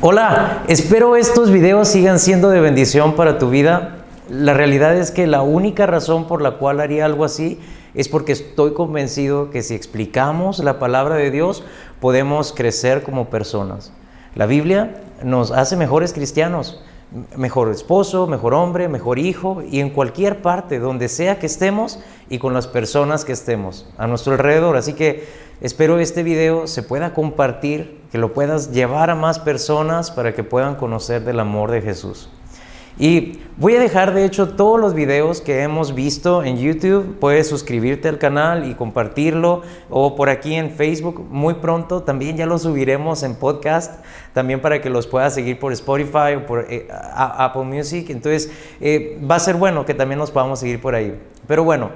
Hola, espero estos videos sigan siendo de bendición para tu vida. La realidad es que la única razón por la cual haría algo así es porque estoy convencido que si explicamos la palabra de Dios, podemos crecer como personas. La Biblia nos hace mejores cristianos, mejor esposo, mejor hombre, mejor hijo, y en cualquier parte, donde sea que estemos y con las personas que estemos a nuestro alrededor. Así que espero este video se pueda compartir, que lo puedas llevar a más personas para que puedan conocer del amor de Jesús. Y voy a dejar de hecho todos los videos que hemos visto en YouTube. Puedes suscribirte al canal y compartirlo, o por aquí en Facebook muy pronto también ya los subiremos en podcast, también para que los puedas seguir por Spotify o por Apple Music. Entonces va a ser bueno que también nos podamos seguir por ahí. Pero bueno,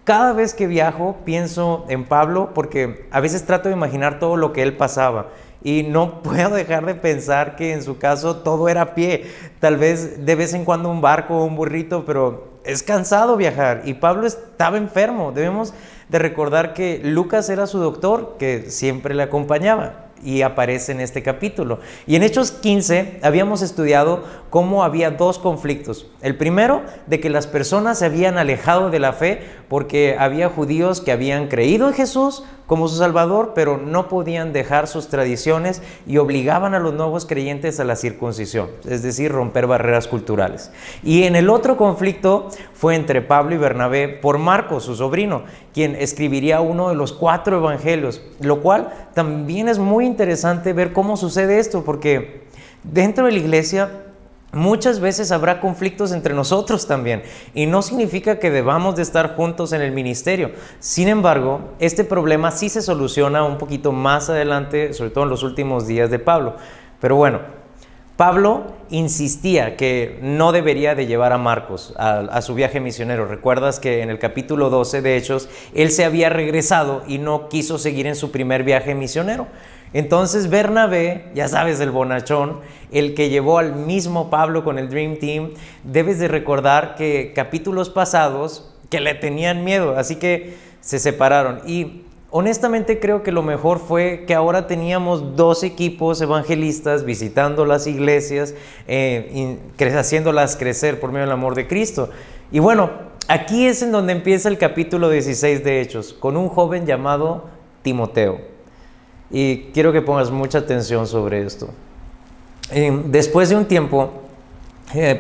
cada vez que viajo pienso en Pablo, porque a veces trato de imaginar todo lo que él pasaba y no puedo dejar de pensar que en su caso todo era a pie, tal vez de vez en cuando un barco o un burrito, pero es cansado viajar y Pablo estaba enfermo. Debemos de recordar que Lucas era su doctor, que siempre le acompañaba, y aparece en este capítulo. Y en Hechos 15 habíamos estudiado cómo había dos conflictos. El primero, de que las personas se habían alejado de la fe porque había judíos que habían creído en Jesús como su Salvador, pero no podían dejar sus tradiciones y obligaban a los nuevos creyentes a la circuncisión, es decir, romper barreras culturales. Y en el otro conflicto fue entre Pablo y Bernabé por Marcos, su sobrino, quien escribiría uno de los 4 evangelios, lo cual también es muy interesante ver cómo sucede esto, porque dentro de la iglesia muchas veces habrá conflictos entre nosotros también, y no significa que debamos de estar juntos en el ministerio. Sin embargo, este problema sí se soluciona un poquito más adelante, sobre todo en los últimos días de Pablo. Pero bueno, Pablo insistía que no debería de llevar a Marcos a su viaje misionero. Recuerdas que en el capítulo 12 de Hechos, él se había regresado y no quiso seguir en su primer viaje misionero. Entonces Bernabé, ya sabes, el bonachón, el que llevó al mismo Pablo con el Dream Team, debes de recordar que capítulos pasados que le tenían miedo, así que se separaron. Y honestamente creo que lo mejor fue que ahora teníamos 2 equipos evangelistas visitando las iglesias, haciéndolas crecer por medio del amor de Cristo. Y bueno, aquí es en donde empieza el capítulo 16 de Hechos, con un joven llamado Timoteo. Y quiero que pongas mucha atención sobre esto. Después de un tiempo,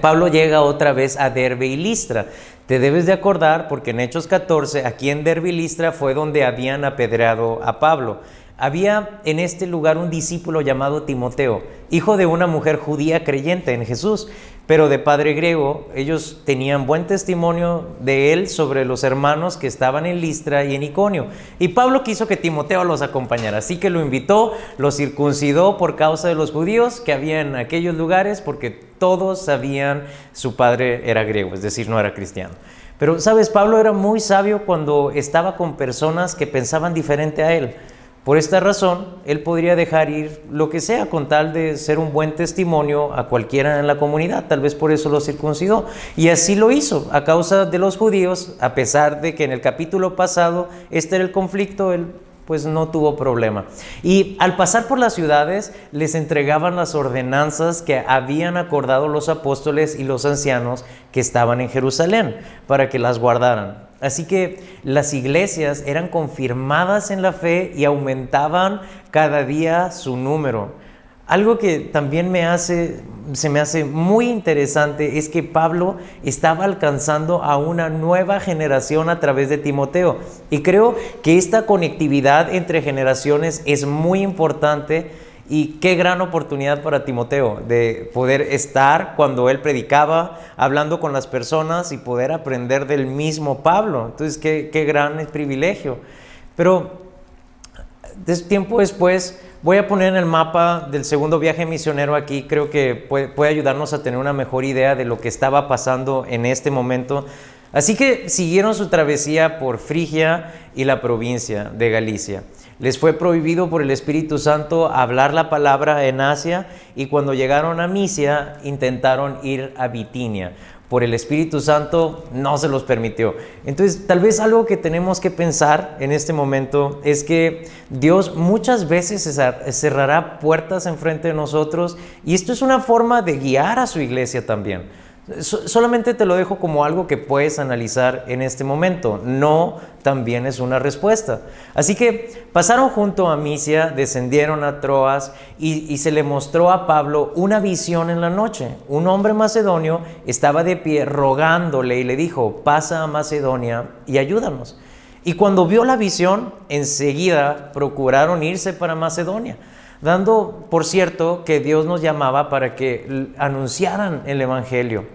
Pablo llega otra vez a Derbe y Listra. Te debes de acordar porque en Hechos 14, aquí en Derbe y Listra fue donde habían apedreado a Pablo. Había en este lugar un discípulo llamado Timoteo, hijo de una mujer judía creyente en Jesús, pero de padre griego. Ellos tenían buen testimonio de él sobre los hermanos que estaban en Listra y en Iconio. Y Pablo quiso que Timoteo los acompañara, así que lo invitó, lo circuncidó por causa de los judíos que había en aquellos lugares, porque todos sabían su padre era griego, es decir, no era cristiano. Pero, ¿sabes? Pablo era muy sabio cuando estaba con personas que pensaban diferente a él. Por esta razón, él podría dejar ir lo que sea con tal de ser un buen testimonio a cualquiera en la comunidad. Tal vez por eso lo circuncidó. Y así lo hizo a causa de los judíos, a pesar de que en el capítulo pasado este era el conflicto. Él pues no tuvo problema. Y al pasar por las ciudades, les entregaban las ordenanzas que habían acordado los apóstoles y los ancianos que estaban en Jerusalén para que las guardaran. Así que las iglesias eran confirmadas en la fe y aumentaban cada día su número. Algo que también se me hace muy interesante es que Pablo estaba alcanzando a una nueva generación a través de Timoteo. Y creo que esta conectividad entre generaciones es muy importante. Y qué gran oportunidad para Timoteo de poder estar cuando él predicaba, hablando con las personas y poder aprender del mismo Pablo. Entonces, qué gran privilegio. Pero tiempo después voy a poner en el mapa del segundo viaje misionero aquí. Creo que puede ayudarnos a tener una mejor idea de lo que estaba pasando en este momento. Así que siguieron su travesía por Frigia y la provincia de Galicia. Les fue prohibido por el Espíritu Santo hablar la palabra en Asia, y cuando llegaron a Misia intentaron ir a Bitinia. por el Espíritu Santo no se los permitió. Entonces, tal vez algo que tenemos que pensar en este momento es que Dios muchas veces cerrará puertas enfrente de nosotros, y esto es una forma de guiar a su iglesia también. Solamente te lo dejo como algo que puedes analizar en este momento. No, también es una respuesta. Así que pasaron junto a Misia, descendieron a Troas y se le mostró a Pablo una visión en la noche. Un hombre macedonio estaba de pie rogándole y le dijo: pasa a Macedonia y ayúdanos. Y cuando vio la visión, enseguida procuraron irse para Macedonia, dando por cierto que Dios nos llamaba para que anunciaran el Evangelio.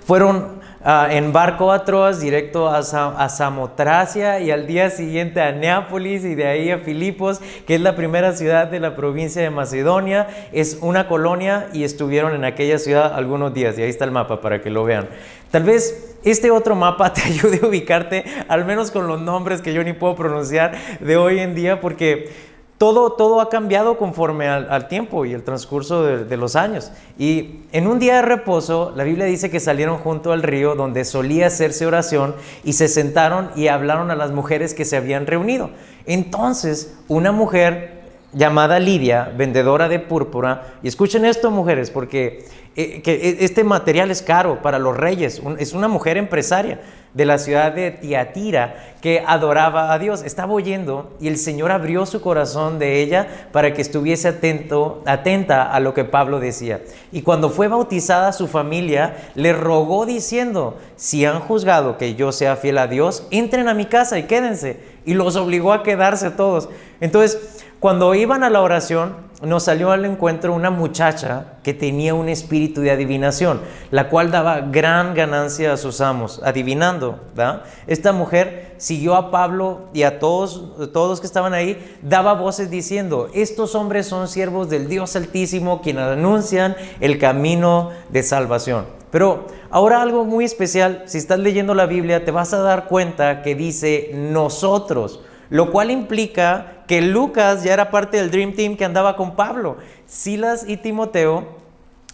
Fueron en barco a Troas, directo a Samotracia, y al día siguiente a Neápolis, y de ahí a Filipos, que es la primera ciudad de la provincia de Macedonia. Es una colonia y estuvieron en aquella ciudad algunos días, y ahí está el mapa para que lo vean. Tal vez este otro mapa te ayude a ubicarte, al menos con los nombres que yo ni puedo pronunciar de hoy en día, porque todo ha cambiado conforme al tiempo y el transcurso de los años. Y en un día de reposo, la Biblia dice que salieron junto al río donde solía hacerse oración, y se sentaron y hablaron a las mujeres que se habían reunido. Entonces, una mujer llamada Lidia, vendedora de púrpura, y escuchen esto, mujeres, porque este material es caro para los reyes. Es una mujer empresaria de la ciudad de Tiatira que adoraba a Dios. Estaba oyendo, y el Señor abrió su corazón de ella para que estuviese atenta a lo que Pablo decía. Y cuando fue bautizada, su familia le rogó diciendo: si han juzgado que yo sea fiel a Dios, entren a mi casa y quédense. Y los obligó a quedarse todos. Entonces, cuando iban a la oración, nos salió al encuentro una muchacha que tenía un espíritu de adivinación, la cual daba gran ganancia a sus amos, adivinando, ¿verdad? Esta mujer siguió a Pablo y a todos que estaban ahí, daba voces diciendo: estos hombres son siervos del Dios Altísimo, quienes anuncian el camino de salvación. Pero ahora algo muy especial: si estás leyendo la Biblia, te vas a dar cuenta que dice nosotros, lo cual implica que Lucas ya era parte del Dream Team que andaba con Pablo, Silas y Timoteo.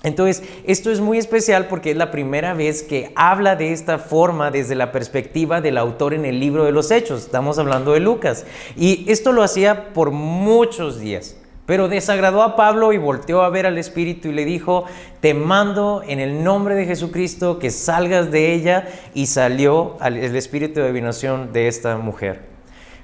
Entonces, esto es muy especial porque es la primera vez que habla de esta forma desde la perspectiva del autor en el libro de los Hechos. Estamos hablando de Lucas. Y esto lo hacía por muchos días. Pero desagradó a Pablo y volteó a ver al Espíritu y le dijo: te mando en el nombre de Jesucristo que salgas de ella. Y salió el espíritu de adivinación de esta mujer.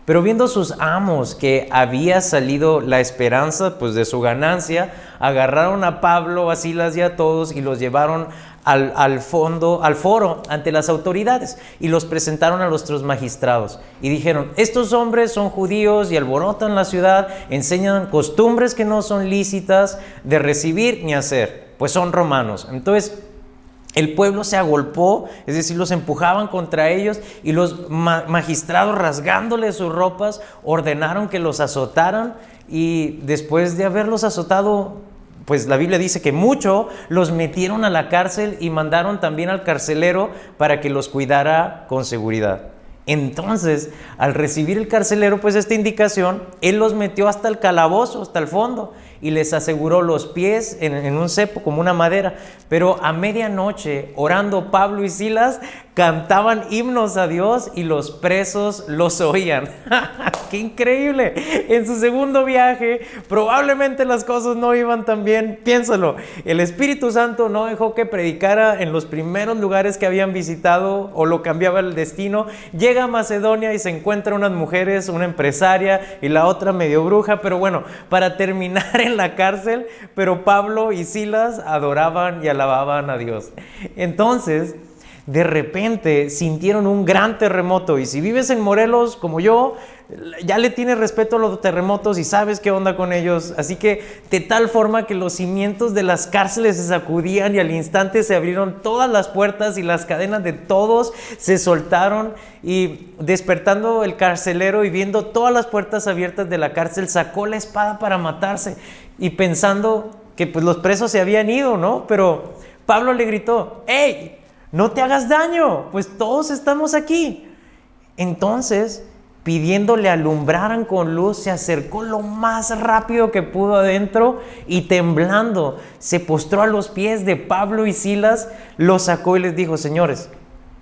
Pero viendo sus amos que había salido la esperanza pues de su ganancia, agarraron a Pablo, a Silas y a todos y los llevaron al foro ante las autoridades y los presentaron a nuestros magistrados. Y dijeron: estos hombres son judíos y alborotan la ciudad, enseñan costumbres que no son lícitas de recibir ni hacer, pues son romanos. Entonces, el pueblo se agolpó, es decir, los empujaban contra ellos, y los magistrados, rasgándoles sus ropas, ordenaron que los azotaran. Y después de haberlos azotado, pues la Biblia dice que mucho, los metieron a la cárcel y mandaron también al carcelero para que los cuidara con seguridad. Entonces, al recibir el carcelero pues esta indicación, él los metió hasta el calabozo, hasta el fondo, y les aseguró los pies en un cepo como una madera. Pero a medianoche, orando, Pablo y Silas cantaban himnos a Dios y los presos los oían. ¡Qué increíble! En su segundo viaje, probablemente las cosas no iban tan bien. Piénsalo, el Espíritu Santo no dejó que predicara en los primeros lugares que habían visitado, o lo cambiaba el destino. Llega a Macedonia y se encuentra unas mujeres, una empresaria y la otra medio bruja, pero bueno, para terminar en la cárcel. Pero Pablo y Silas adoraban y alababan a Dios. Entonces, de repente sintieron un gran terremoto, y si vives en Morelos como yo, ya le tienes respeto a los terremotos y sabes qué onda con ellos. Así que de tal forma que los cimientos de las cárceles se sacudían, y al instante se abrieron todas las puertas y las cadenas de todos se soltaron. Y despertando el carcelero y viendo todas las puertas abiertas de la cárcel, sacó la espada para matarse, y pensando que pues los presos se habían ido, ¿no? Pero Pablo le gritó: ¡Hey! No te hagas daño, pues todos estamos aquí. Entonces pidiéndole alumbraran con luz, se acercó lo más rápido que pudo adentro y temblando se postró a los pies de Pablo y Silas, los sacó y les dijo: señores,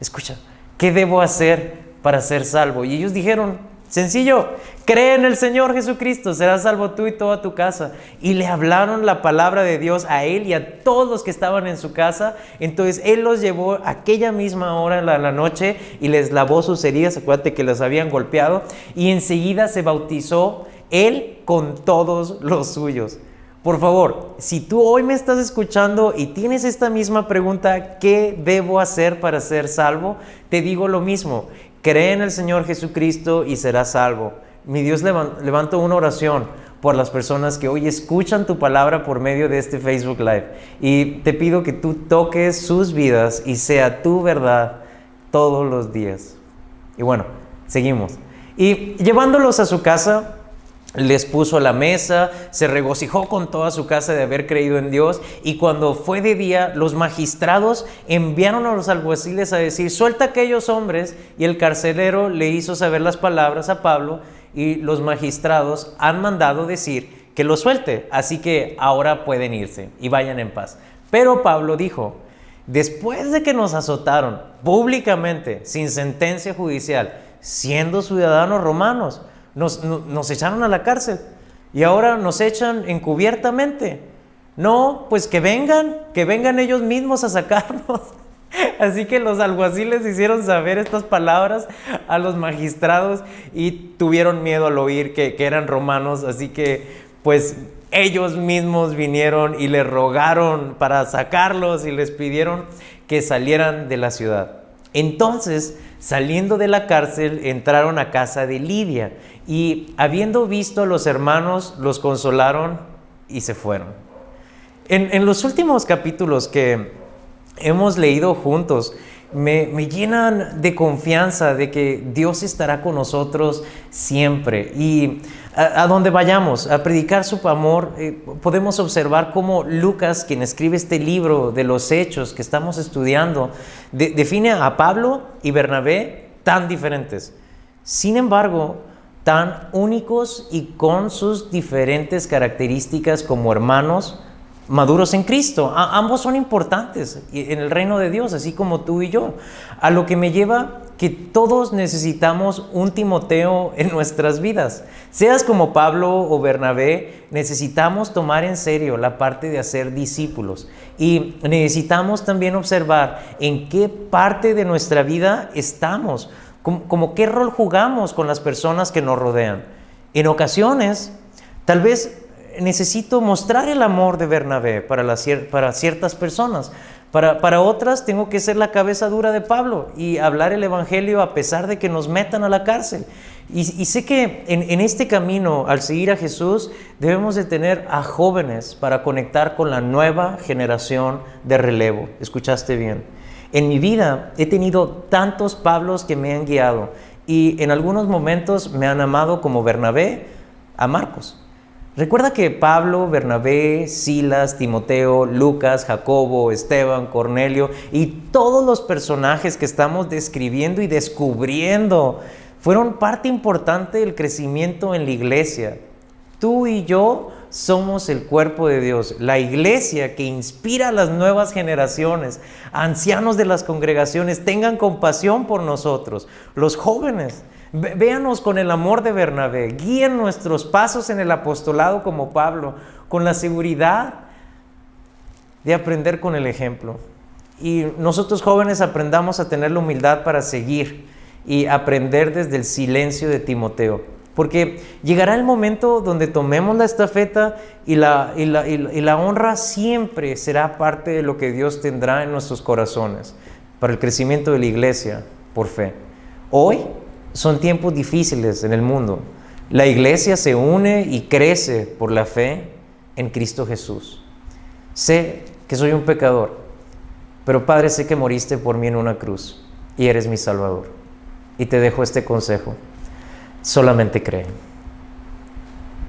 escucha, ¿qué debo hacer para ser salvo? Y ellos dijeron: sencillo, cree en el Señor Jesucristo, serás salvo tú y toda tu casa. Y le hablaron la palabra de Dios a él y a todos los que estaban en su casa. Entonces él los llevó aquella misma hora en la noche y les lavó sus heridas. Acuérdate que les habían golpeado. Y enseguida se bautizó él con todos los suyos. Por favor, si tú hoy me estás escuchando y tienes esta misma pregunta, ¿qué debo hacer para ser salvo? Te digo lo mismo: cree en el Señor Jesucristo y serás salvo. Mi Dios, levanto una oración por las personas que hoy escuchan tu palabra por medio de este Facebook Live. Y te pido que tú toques sus vidas y sea tu verdad todos los días. Y bueno, seguimos. Y llevándolos a su casa, les puso la mesa, se regocijó con toda su casa de haber creído en Dios. Y cuando fue de día, los magistrados enviaron a los alguaciles a decir: suelta a aquellos hombres. Y el carcelero le hizo saber las palabras a Pablo, y los magistrados han mandado decir que lo suelte, así que ahora pueden irse y vayan en paz. Pero Pablo dijo: después de que nos azotaron públicamente, sin sentencia judicial, siendo ciudadanos romanos, nos echaron a la cárcel y ahora nos echan encubiertamente. No, pues que vengan ellos mismos a sacarnos. Así que los alguaciles hicieron saber estas palabras a los magistrados y tuvieron miedo al oír que eran romanos. Así que pues ellos mismos vinieron y les rogaron para sacarlos y les pidieron que salieran de la ciudad. Entonces, saliendo de la cárcel, entraron a casa de Lidia y, habiendo visto a los hermanos, los consolaron y se fueron. En los últimos capítulos que hemos leído juntos, me llenan de confianza de que Dios estará con nosotros siempre. Y a donde vayamos a predicar su amor, podemos observar cómo Lucas, quien escribe este libro de los Hechos que estamos estudiando, define a Pablo y Bernabé tan diferentes. Sin embargo, tan únicos y con sus diferentes características como hermanos maduros en Cristo. Ambos son importantes en el reino de Dios, así como tú y yo. A lo que me lleva que todos necesitamos un Timoteo en nuestras vidas. Seas como Pablo o Bernabé, necesitamos tomar en serio la parte de hacer discípulos. Y necesitamos también observar en qué parte de nuestra vida estamos, como qué rol jugamos con las personas que nos rodean. En ocasiones, tal vez necesito mostrar el amor de Bernabé para ciertas personas. Para otras tengo que ser la cabeza dura de Pablo y hablar el evangelio a pesar de que nos metan a la cárcel. Y sé que en este camino, al seguir a Jesús, debemos de tener a jóvenes para conectar con la nueva generación de relevo. ¿Escuchaste bien? En mi vida he tenido tantos Pablos que me han guiado y en algunos momentos me han amado como Bernabé a Marcos. Recuerda que Pablo, Bernabé, Silas, Timoteo, Lucas, Jacobo, Esteban, Cornelio y todos los personajes que estamos describiendo y descubriendo fueron parte importante del crecimiento en la iglesia. Tú y yo somos el cuerpo de Dios, la iglesia que inspira a las nuevas generaciones, ancianos de las congregaciones, tengan compasión por nosotros, los jóvenes. Véanos con el amor de Bernabé, guíen nuestros pasos en el apostolado como Pablo, con la seguridad de aprender con el ejemplo. Y nosotros jóvenes aprendamos a tener la humildad para seguir y aprender desde el silencio de Timoteo. Porque llegará el momento donde tomemos la estafeta y la honra siempre será parte de lo que Dios tendrá en nuestros corazones para el crecimiento de la iglesia por fe. Hoy son tiempos difíciles en el mundo. La iglesia se une y crece por la fe en Cristo Jesús. Sé que soy un pecador, pero Padre, sé que moriste por mí en una cruz y eres mi Salvador. Y te dejo este consejo: solamente cree.